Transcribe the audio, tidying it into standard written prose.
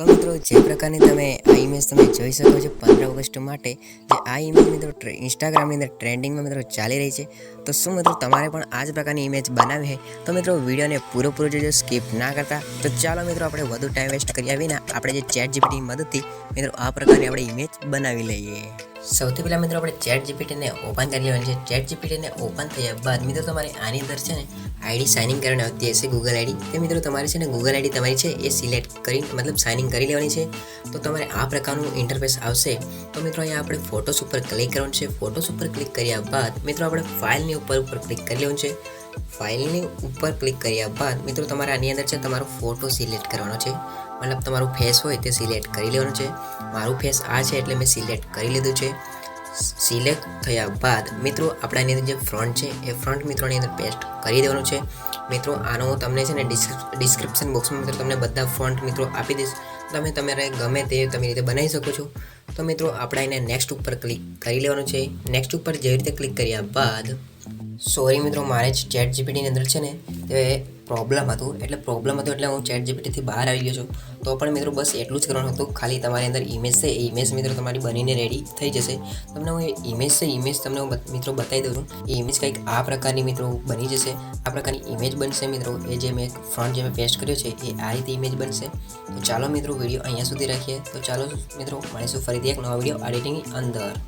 તો મિત્રો જે પ્રકારની તમે આ ઇમેજ તમે જોઈ શકો છો 15 ઓગસ્ટ માટે જે આ ઇમેજ મિત્રો ઇન્સ્ટાગ્રામની અંદર ટ્રેન્ડિંગમાં મિત્રો ચાલી રહી છે. તો શું મિત્રો તમારે પણ આ જ પ્રકારની ઇમેજ બનાવી છે તો મિત્રો વિડીયોને પૂરો જોજો, સ્કીપ ના કરતા. તો ચાલો મિત્રો આપણે વધુ ટાઈમ વેસ્ટ કર્યા વિના આપણે જે ચેટ જીપીટીની મદદથી મિત્રો આ પ્રકારની આપણે ઇમેજ બનાવી લઈએ. સૌથી પહેલાં મિત્રો આપણે ચેટ જીપીટીને ઓપન કરી લેવાની છે. ચેટ જીપીટીને ઓપન થયા બાદ મિત્રો તમારે આની અંદર છે ને આઈડી સાઇન ઇન કરવાની આવતી હશે, ગૂગલ આઈડી. તે મિત્રો તમારે છે ને ગૂગલ આઈડી તમારી છે એ સિલેક્ટ કરી મતલબ સાઇન ઇન કરી લેવાની છે. તો તમારે આ પ્રકારનું ઇન્ટરફેસ આવશે. તો મિત્રો અહીંયા આપણે ફોટોસ ઉપર ક્લિક કરવાનું છે. ફોટોસ ઉપર ક્લિક કર્યા બાદ મિત્રો આપણે ફાઇલની ઉપર ક્લિક કરી લેવાનું છે. ફાઇલની ઉપર ક્લિક કર્યા બાદ મિત્રો તમારે આની અંદર છે તમારો ફોટો સિલેક્ટ કરવાનો છે, મતલબ તમારું ફેસ હોય તે સિલેક્ટ કરી લેવાનું છે. મારું ફેસ આ છે એટલે મેં સિલેક્ટ કરી લીધું છે. સિલેક્ટ થયા બાદ મિત્રો આપણે આની અંદર જે ફ્રન્ટ છે એ ફ્રન્ટ મિત્રોની અંદર પેસ્ટ કરી દેવાનું છે. મિત્રો આનો તમને છે ને ડિસ્ક્રિપ્શન બોક્સમાં મિત્રો તમને બધા ફ્રન્ટ મિત્રો આપી દઈશ. તમે તમારે ગમે તે તમે રીતે બનાવી શકો છો. તો મિત્રો આપણે એને નેક્સ્ટ ઉપર ક્લિક કરી લેવાનું છે. નેક્સ્ટ ઉપર જેવી રીતે ક્લિક કર્યા બાદ સોરી મિત્રો મારે જ ચેટ જીપીટીની અંદર છે ને તે પ્રોબ્લેમ હતું એટલે હું ચેટ જીપીટીથી બહાર આવી ગયો છું. તો પણ મિત્રો બસ એટલું જ કરવાનું હતું. ખાલી તમારી અંદર ઇમેજ છે એ ઇમેજ મિત્રો તમારી બનીને રેડી થઈ જશે. તમને હું ઇમેજ છે ઇમેજ તમને હું મિત્રો બતાવી દઉં છું. એ ઇમેજ કંઈક આ પ્રકારની મિત્રો બની જશે. આ પ્રકારની ઇમેજ બનશે મિત્રો. એ જે મેં ફ્રન્ટ જે મેં પેસ્ટ કર્યો છે એ આ રીતે ઇમેજ બનશે. તો ચાલો મિત્રો વિડીયો અહીંયા સુધી રાખીએ. તો ચાલો મિત્રો મળીશું ફરીથી એક નવા વિડીયો એડિટિંગની અંદર.